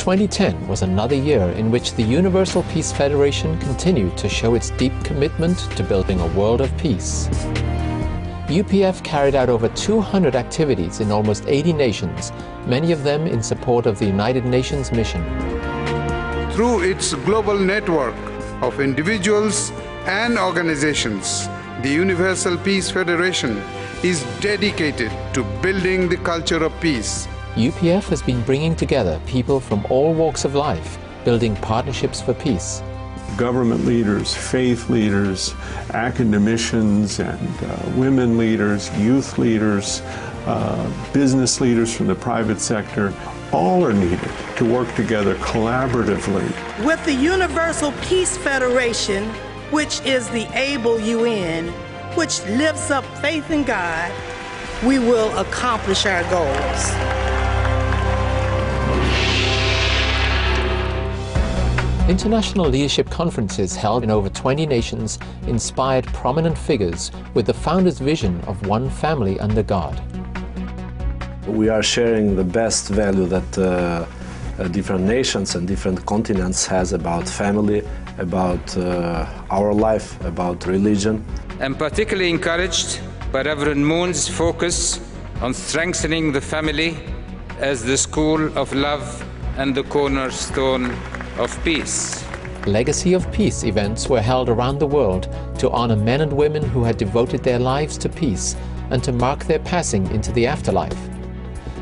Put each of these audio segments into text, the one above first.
2010 was another year in which the Universal Peace Federation continued to show its deep commitment to building a world of peace. UPF carried out over 200 activities in almost 80 nations, many of them in support of the United Nations mission. Through its global network of individuals and organizations, the Universal Peace Federation is dedicated to building the culture of peace. UPF has been bringing together people from all walks of life, building partnerships for peace. Government leaders, faith leaders, academicians and women leaders, youth leaders, business leaders from the private sector, all are needed to work together collaboratively. With the Universal Peace Federation, which is the able UN, which lifts up faith in God, we will accomplish our goals. International leadership conferences held in over 20 nations inspired prominent figures with the founder's vision of one family under God. We are sharing the best value that different nations and different continents has about family, about our life, about religion. I'm particularly encouraged by Reverend Moon's focus on strengthening the family as the school of love and the cornerstone of peace. Legacy of Peace events were held around the world to honor men and women who had devoted their lives to peace and to mark their passing into the afterlife.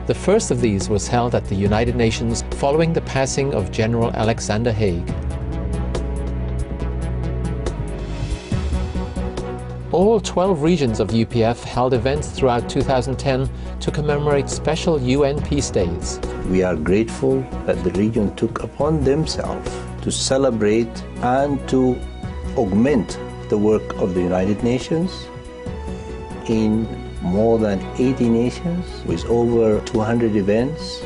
The first of these was held at the United Nations following the passing of General Alexander Haig. All 12 regions of UPF held events throughout 2010 to commemorate special UN Peace Days. We are grateful that the region took upon themselves to celebrate and to augment the work of the United Nations in more than 80 nations with over 200 events.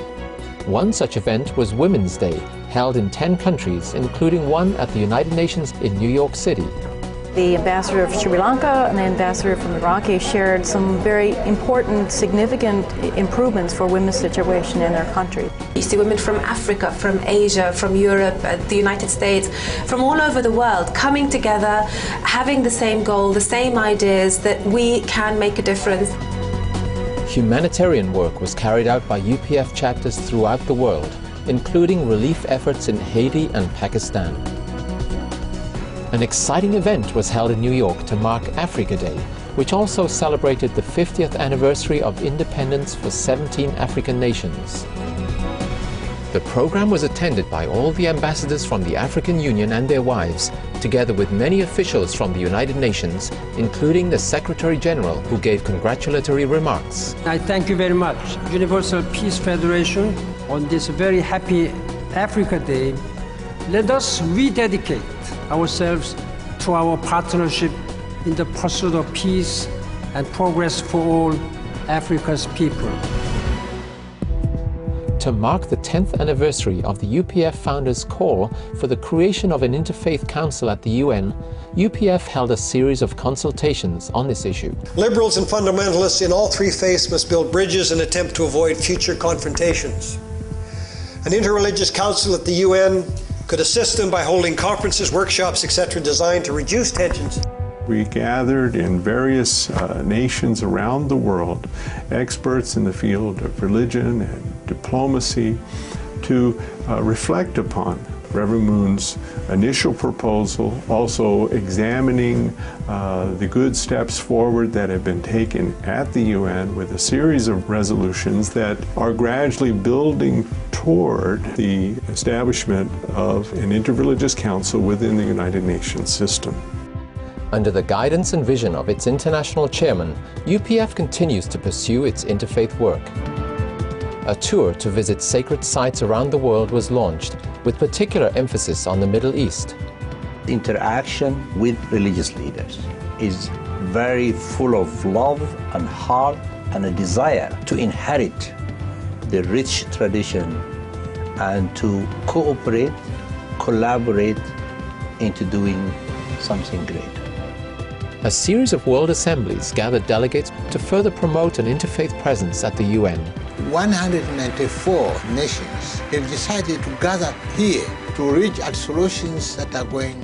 One such event was Women's Day, held in 10 countries, including one at the United Nations in New York City. The ambassador of Sri Lanka and the ambassador from Iraq shared some very important, significant improvements for women's situation in their country. You see women from Africa, from Asia, from Europe, the United States, from all over the world coming together, having the same goal, the same ideas that we can make a difference. Humanitarian work was carried out by UPF chapters throughout the world, including relief efforts in Haiti and Pakistan. An exciting event was held in New York to mark Africa Day, which also celebrated the 50th anniversary of independence for 17 African nations. The program was attended by all the ambassadors from the African Union and their wives, together with many officials from the United Nations, including the Secretary General, who gave congratulatory remarks. I thank you very much, Universal Peace Federation, on this very happy Africa Day. Let us rededicate ourselves to our partnership in the pursuit of peace and progress for all Africa's people. To mark the 10th anniversary of the UPF founders' call for the creation of an interfaith council at the UN, UPF held a series of consultations on this issue. Liberals and fundamentalists in all three faiths must build bridges and attempt to avoid future confrontations. An interreligious council at the UN could assist them by holding conferences, workshops, etc., designed to reduce tensions. We gathered in various nations around the world, experts in the field of religion and diplomacy, to reflect upon Reverend Moon's initial proposal, also examining the good steps forward that have been taken at the UN with a series of resolutions that are gradually building toward the establishment of an interreligious council within the United Nations system. Under the guidance and vision of its international chairman, UPF continues to pursue its interfaith work. A tour to visit sacred sites around the world was launched, with particular emphasis on the Middle East. Interaction with religious leaders is very full of love and heart and a desire to inherit the rich tradition and to cooperate, collaborate into doing something great. a series of World Assemblies gathered delegates to further promote an interfaith presence at the UN. 194 nations have decided to gather here to reach at solutions that are going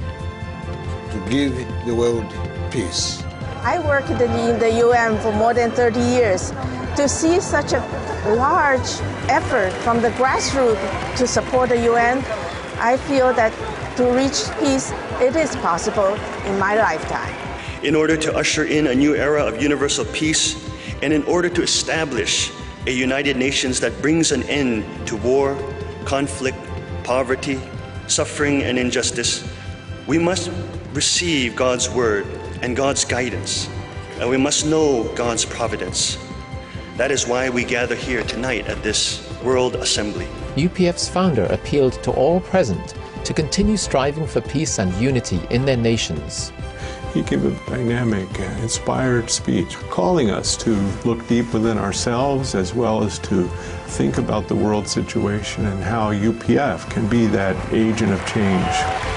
to give the world peace. I worked in the UN for more than 30 years. To see such a large effort from the grassroots to support the UN, I feel that to reach peace, it is possible in my lifetime. In order to usher in a new era of universal peace, and in order to establish a United Nations that brings an end to war, conflict, poverty, suffering, and injustice, we must receive God's word and God's guidance, and we must know God's providence. That is why we gather here tonight at this World Assembly. UPF's founder appealed to all present to continue striving for peace and unity in their nations. He gave a dynamic, inspired speech, calling us to look deep within ourselves as well as to think about the world situation and how UPF can be that agent of change.